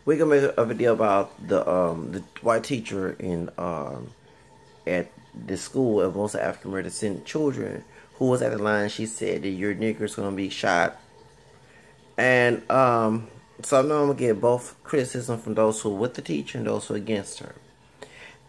We're gonna make a video about the white teacher in at the school of most African American children who was at the line. She said that your nigger's gonna be shot, and so now I'm gonna get both criticism from those who are with the teacher and those who are against her.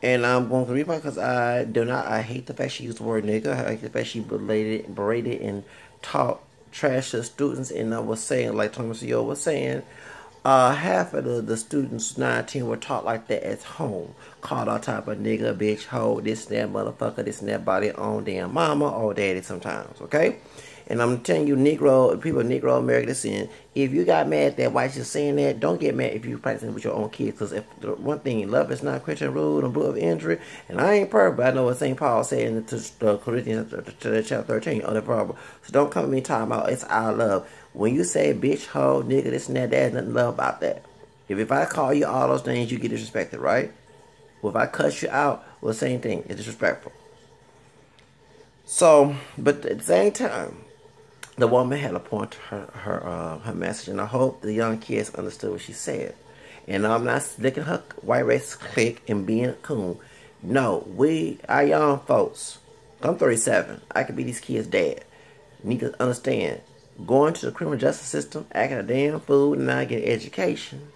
And I'm going to read because I hate the fact she used the word nigger. I hate the fact she berated and taught trash to students. And I was saying, like Thomas Yo was saying, half of the students, 9, 10, were taught like that at home. Called all type of nigga, bitch, hoe, this, that, motherfucker, this, and that, by their own damn mama or daddy sometimes, okay? And I'm telling you, people of Negro American descent, if you got mad that whites just saying that, don't get mad if you practicing with your own kids. Because if one thing, love is not Christian rule and rule of injury, and I ain't perfect, but I know what St. Paul said in the Corinthians chapter 13 on the Bible. So don't come to me talking about it's our love. When you say bitch, hoe, nigga, this and that, there's nothing love about that. If I call you all those names, you get disrespected, right? Well, if I cuss you out, well, same thing. It's disrespectful. So, but at the same time, the woman had a point to her message, and I hope the young kids understood what she said. And I'm not licking her white race clique and being a coon. No, our young folks, I'm 37. I could be these kids' dad. Need to understand, going to the criminal justice system, acting a damn fool, and not getting education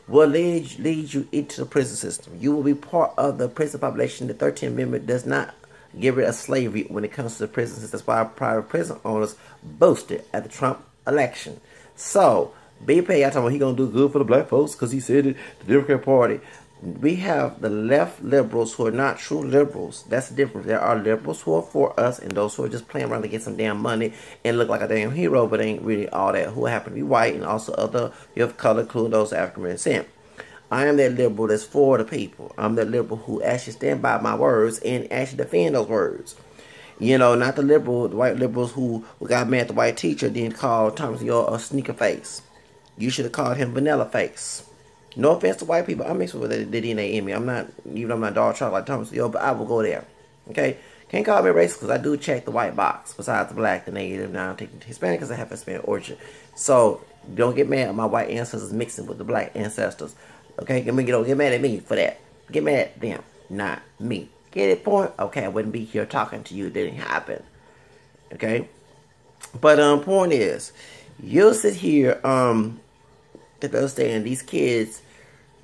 will lead you into the prison system. You will be part of the prison population. The 13th Amendment does not get rid of slavery when it comes to the prison system. That's why private prison owners boasted at the Trump election. So, be paid. I talking about he gonna do good for the black folks because he said it, the Democrat Party. We have the left liberals who are not true liberals. That's the difference. There are liberals who are for us and those who are just playing around to get some damn money and look like a damn hero, but ain't really all that. Who happen to be white and also other you have color, including those African American. I am that liberal that's for the people. I'm that liberal who actually stand by my words and actually defend those words. You know, not the white liberals who got mad at the white teacher, then called Thomas York a sneaker face. You should have called him vanilla face. No offense to white people. I'm mixed with the DNA in me. I'm not dog chocolate like Thomas York, but I will go there. Okay? Can't call me racist because I do check the white box. Besides the black, the native, now I'm taking Hispanic because I have Hispanic origin. So, don't get mad at my white ancestors mixing with the black ancestors. Okay, don't get mad at me for that. Get mad at them, not me. Get it, point? Okay, I wouldn't be here talking to you. It didn't happen. Okay? But point is, you'll sit here, to understand these kids,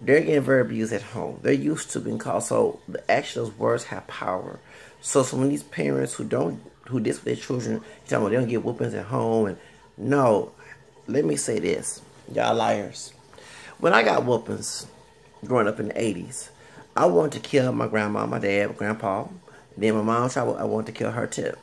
they're getting very abused at home. They're used to being called, so the actual words have power. So when these parents who this with their children, you talking about they don't get whoopings at home, and no, let me say this, y'all liars. When I got whoopings growing up in the 80s, I wanted to kill my grandma, my dad, my grandpa. Then my mom, I wanted to kill her too.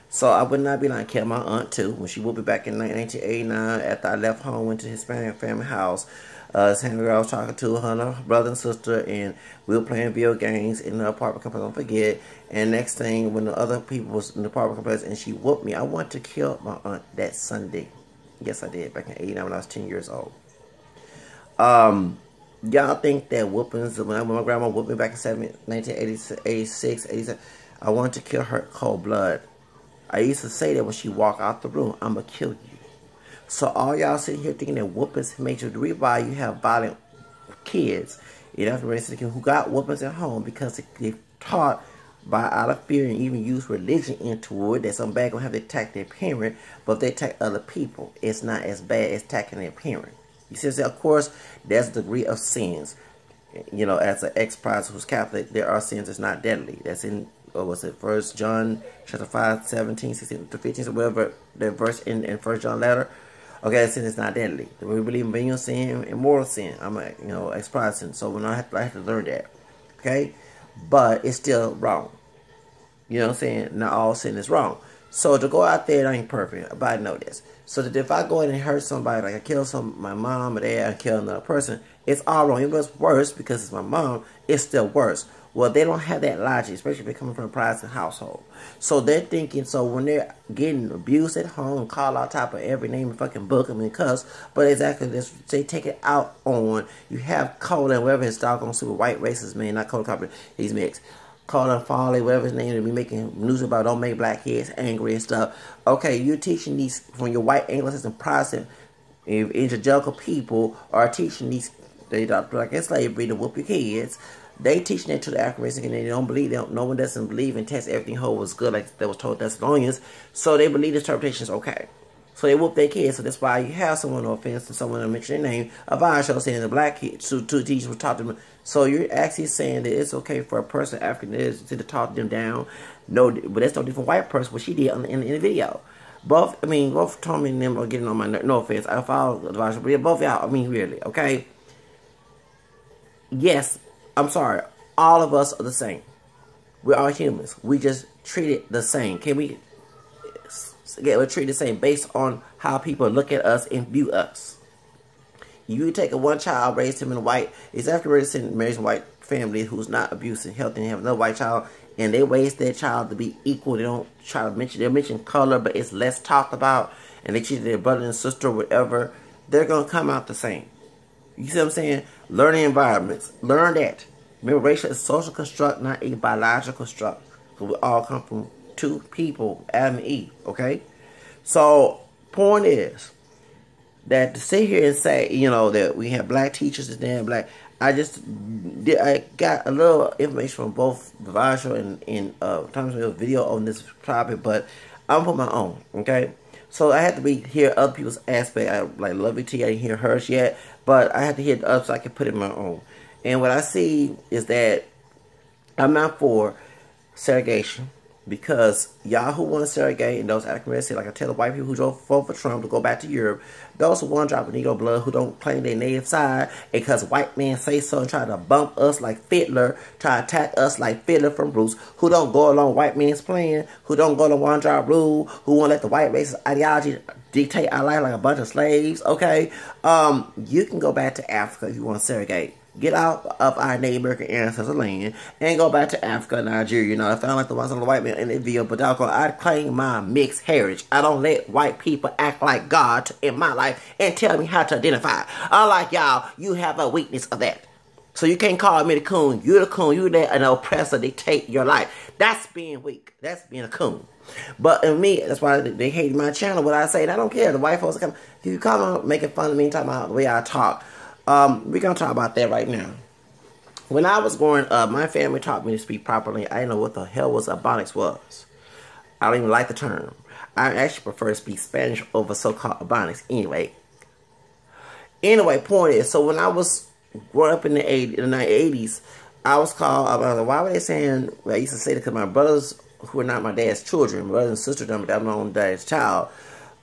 So I would not be like kill my aunt too. When she whooped me back in 1989 after I left home, went to the Hispanic family house. Same girl I was talking to, her brother and sister, and we were playing video games in the apartment complex, don't forget. And next thing, when the other people was in the apartment complex and she whooped me, I wanted to kill my aunt that Sunday. Yes, I did, back in 89 when I was 10 years old. Y'all think that whoopings, when my grandma whooped me back in 1986, 87, I wanted to kill her cold blood. I used to say that when she walked out the room, I'm going to kill you. So all y'all sitting here thinking that whoopings makes you, the reason why you have violent kids, you know, who got whoopings at home because they taught by out of fear and even use religion into it that some bad gonna have to attack their parent, but if they attack other people, it's not as bad as attacking their parent. You see, of course, there's a degree of sins. You know, as an ex-pastor who's Catholic, there are sins that's not deadly. That's in, what was it, 1 John chapter 5, 17, 16 to 15, so whatever the verse in 1 John letter. Okay, that sin is not deadly. We believe in venial sin and mortal sin. I'm a, ex-Protestant, so when I have to learn that. Okay? But it's still wrong. You know what I'm saying? Not all sin is wrong. So to go out there, it ain't perfect, but I know this. So that if I go in and hurt somebody, like I kill my mom or dad, I kill another person, it's all wrong. Even though it's worse because it's my mom, it's still worse. Well, they don't have that logic, especially if they're coming from a Protestant household. So they're thinking, so when they're getting abused at home, call out top of every name and fucking book, I mean, cuss, but exactly this, they take it out on, you have Colin, whatever his doggone super white racist man, not Colin, he's mixed. Colin Farley, whatever his name, to be making news about don't make black kids angry and stuff. Okay, you're teaching these from your white Anglican Protestant evangelical people are teaching these they adopt like in slavery to whoop your kids. They teaching that to the African and they don't believe. No one doesn't believe and test everything whole was good, like that was told Thessalonians. So they believe this interpretation is okay. So they whoop their kids. So that's why you have someone, no offense to someone to mention their name, a Bible show saying the black kids to teach will talk to them. So you're actually saying that it's okay for a person African is to talk them down. No, but that's no different white person. What she did in the video. Both Tommy and them are getting on my nerves. No offense, I follow the Bible, but both y'all. I mean, really, okay. Yes, I'm sorry. All of us are the same. We're all humans. We just treat it the same. Can we get treated the same based on how people look at us and view us? You take a one child, raise him in a white, it's after raising marries a white family who's not abusive, healthy, and have another white child, and they raise their child to be equal. They don't try to mention, they'll mention color, but it's less talked about, and they treat their brother and sister or whatever. They're going to come out the same. You see what I'm saying? Learning environments. Learn that. Remember, racial is a social construct, not a biological construct. So we all come from two people, Adam and Eve, okay? So, point is that to sit here and say, you know, that we have black teachers and damn black, I got a little information from both the Varsho and Thomas Mill's video on this topic, but I'm putting my own, okay? So I had to hear other people's aspect. I like Lovey T, I didn't hear hers yet, but I had to hear the other so I could put it in my own. And what I see is that I'm not for segregation, because y'all who want to segregate and those African Americans, like I tell the white people who drove vote for Trump to go back to Europe, those who want to drop a Negro blood, who don't claim their native side, because white men say so and try to bump us like Fiddler, try to attack us like Fiddler from Bruce, who don't go along white men's plan, who don't go along one job rule, who won't let the white racist ideology dictate our life like a bunch of slaves, okay? You can go back to Africa if you want to segregate. Get out of our Native American ancestors' land and go back to Africa, Nigeria. You know, I found like the ones on the white man in the video, but I claim my mixed heritage. I don't let white people act like God in my life and tell me how to identify. Unlike y'all, you have a weakness of that. So you can't call me the coon. You're the coon. You let an oppressor dictate your life. That's being weak. That's being a coon. But in me, that's why they hate my channel. What I say, and I don't care. The white folks come, you come on making fun of me, talking about the way I talk. We're going to talk about that right now. When I was growing up, my family taught me to speak properly. I didn't know what the hell was ebonics was. I don't even like the term. I actually prefer to speak Spanish over so-called ebonics. Anyway, point is, so when I was growing up in the 80s, I was called, I was like, why were they saying, well, I used to say that because my brothers, who are not my dad's children, brothers and sisters, I'm my own dad's child,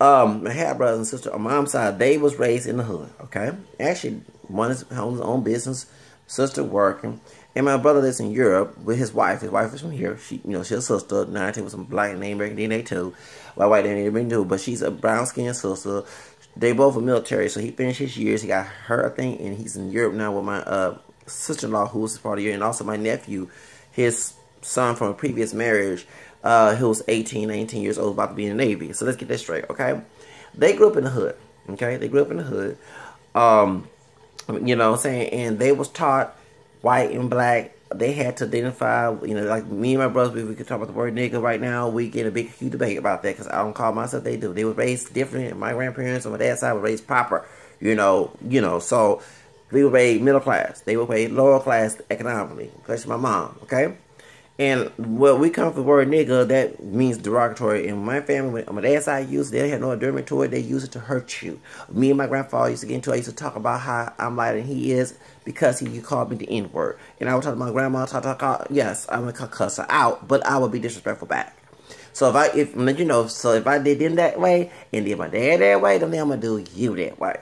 I had brothers and sisters on my mom's side. They was raised in the hood, okay? Actually, one is owns his own business, sister working, and my brother lives in Europe with his wife. His wife is from here. She, you know, she's a sister. 19 with some black and American DNA too. Well, white DNA too, but she's a brown skinned sister. They both are military, so he finished his years. He got her, I think, and he's in Europe now with my sister-in-law, who's part of Europe, and also my nephew, his son from a previous marriage. He was 18, 19 years old, about to be in the Navy. So let's get this straight, okay? They grew up in the hood, okay? They grew up in the hood. You know what I'm saying? And they was taught white and black. They had to identify, you know, like me and my brothers, we could talk about the word nigga right now. We get a big, huge debate about that because I don't call myself, they do. They were raised different. My grandparents on my dad's side were raised proper, you know. So we were raised middle class. They were raised lower class economically, especially my mom, okay? And well, we come from the word nigga, that means derogatory. And my family, on my dad's side, used it. They had no endearment to it. They used it to hurt you. Me and my grandfather used to get into it. I used to talk about how I'm lighter than he is because he called me the N-word. And I would talk to my grandma, yes, I'm going to cuss her out, but I would be disrespectful back. So if I did them that way and did my dad that way, then I'm going to do you that way.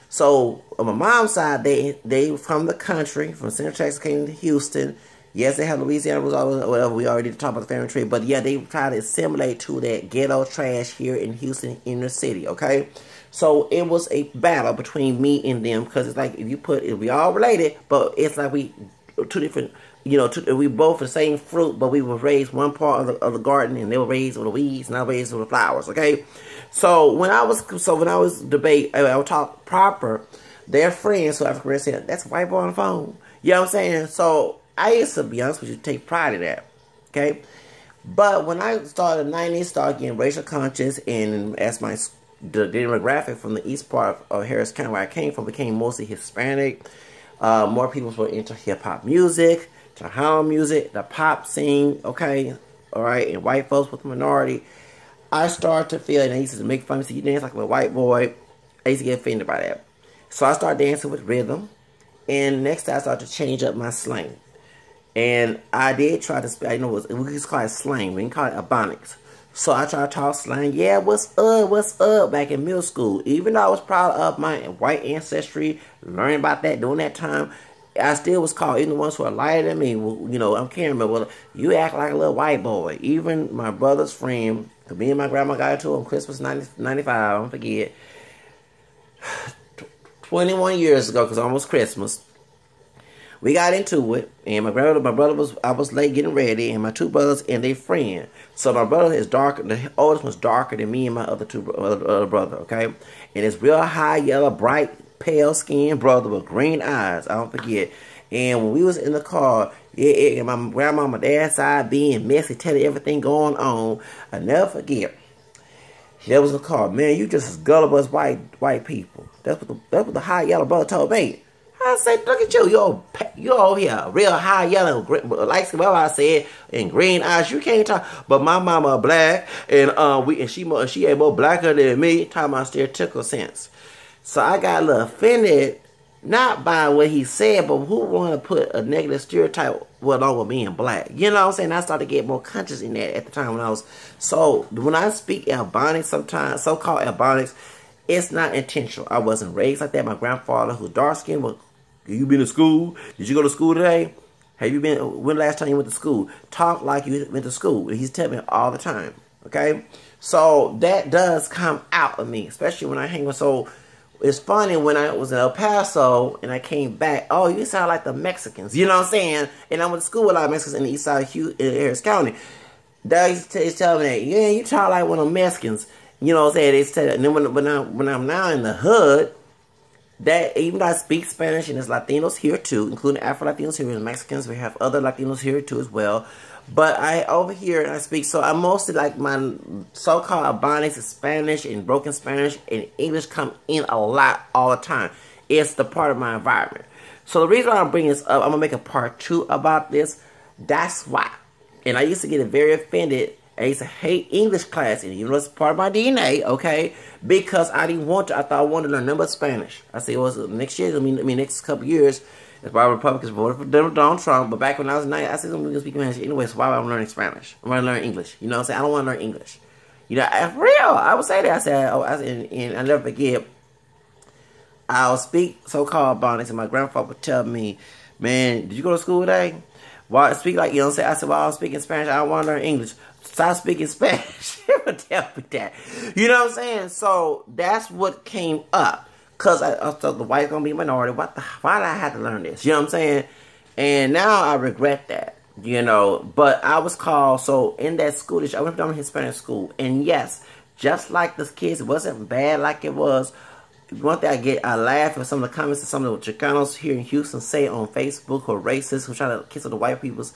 So on my mom's side, they from the country, from Central Texas, came to Houston. Yes, they have Louisiana rules, whatever. We already talked about the family tree. But yeah, they try to assimilate to that ghetto trash here in Houston inner city, okay? So it was a battle between me and them because it's like if we all related, but it's like we two different, you know, we both the same fruit, but we were raised one part of the garden and they were raised with the weeds and I was raised with the flowers, okay? So when I was debate, I would talk proper. Their friends, so African American, said, that's a white boy on the phone. You know what I'm saying? So I used to be honest with you, take pride in that, okay? But when I started in the 90s, started getting racial conscious, and as the demographic from the east part of Harris County, where I came from, became mostly Hispanic, More people were into hip-hop music, to house music, the pop scene, okay? All right, and white folks with the minority. I started to feel, and they used to make fun of me, you dance like a white boy. I used to get offended by that. So I started dancing with rhythm. And next time I started to change up my slang. And I did try to speak, I know we just call it slang. We didn't call it ebonics. So I tried to talk slang. Yeah, what's up, back in middle school. Even though I was proud of my white ancestry, learning about that during that time, I still was called, even the ones who are lighter than me, well, you know, I can't remember, well, you act like a little white boy. Even my brother's friend, me and my grandma got into him Christmas 95, I don't forget, 21 years ago, because almost Christmas. We got into it, and my brother I was late getting ready, and my two brothers and their friend. So my brother is darker, the oldest one's darker than me and my other brother, okay? And it's real high yellow, bright, pale skinned brother with green eyes, I don't forget. And when we was in the car, and my grandma, my dad's side being messy, telling everything going on, I never forget. There was a car, man, you just as gullible as white people. That's what the high yellow brother told me. I said, look at you, you're over here, real high yellow, like whatever I said, and green eyes. You can't talk. But my mama black, and she ain't more blacker than me. Talking about stereotypical sense. So I got a little offended, not by what he said, but who want to put a negative stereotype along with being black? You know what I'm saying? I started to get more conscious in that at the time when I was. So when I speak Ebonics, sometimes so-called Ebonics, it's not intentional. I wasn't raised like that. My grandfather, who's dark skinned, was. You been to school? Did you go to school today? Have you been, when last time you went to school? Talk like you went to school. He's telling me all the time, okay? So that does come out of me, especially when I hang with, so it's funny when I was in El Paso and I came back, oh, you sound like the Mexicans, you know what I'm saying? And I went to school with a lot of Mexicans in the east side of Harris County. He's telling me that, yeah, you talk like one of the Mexicans, you know what I'm saying? And then when I'm now in the hood, that even though I speak Spanish and there's Latinos here too, including Afro-Latinos here and Mexicans, we have other Latinos here too as well. But I over here and I speak, so I mostly like my so-called Ebonics, Spanish and broken Spanish and English come in a lot all the time. It's the part of my environment. So the reason why I'm bringing this up, I'm gonna make a part 2 about this. That's why. And I used to get very offended. I used to hate English class, and even though it's part of my DNA, okay, because I didn't want to. I thought I wanted to learn nothing but Spanish. I said, well, next year, I mean, next couple years, that's why Republicans voted for Donald Trump. But back when I was 9, I said, I'm going to speak Spanish anyway, so why am I learning Spanish? I'm going to learn English. You know what I'm saying? I don't want to learn English. You know, for real, I would say that. I said, and I never forget, I'll speak so-called Ebonics, and my grandfather would tell me, man, did you go to school today? Why speak like, you know what I'm saying? I said, well, I was speaking Spanish. I don't want to learn English. Stop speaking Spanish. He would tell me that. You know what I'm saying? So that's what came up. Because I thought the white's going to be a minority. Why did I have to learn this? You know what I'm saying? And now I regret that. You know, but I was called, so in that school, I went to Hispanic school. And yes, just like the kids, it wasn't bad like it was. One thing I laugh at some of the comments that some of the Chicanos here in Houston say on Facebook who are racist, who try to kiss the white people's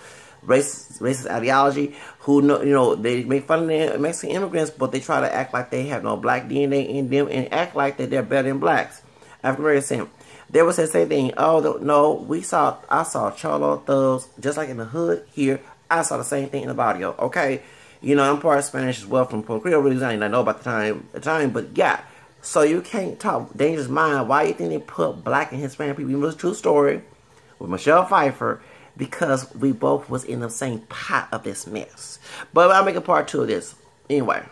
racist ideology, who know, you know, they make fun of the Mexican immigrants, but they try to act like they have no black DNA in them and act like that they're better than blacks. African Americans saying they would say the same thing. Oh no, I saw Cholo thugs just like in the hood here. I saw the same thing in the barrio. Okay, you know, I'm part of Spanish as well from Puerto Rico. Really, I didn't know about the time, but yeah. So you can't talk dangerous mind. Why you think they put black and Hispanic people? It was a true story with Michelle Pfeiffer. Because we both was in the same pot of this mess. But I'll make a part 2 of this. Anyway.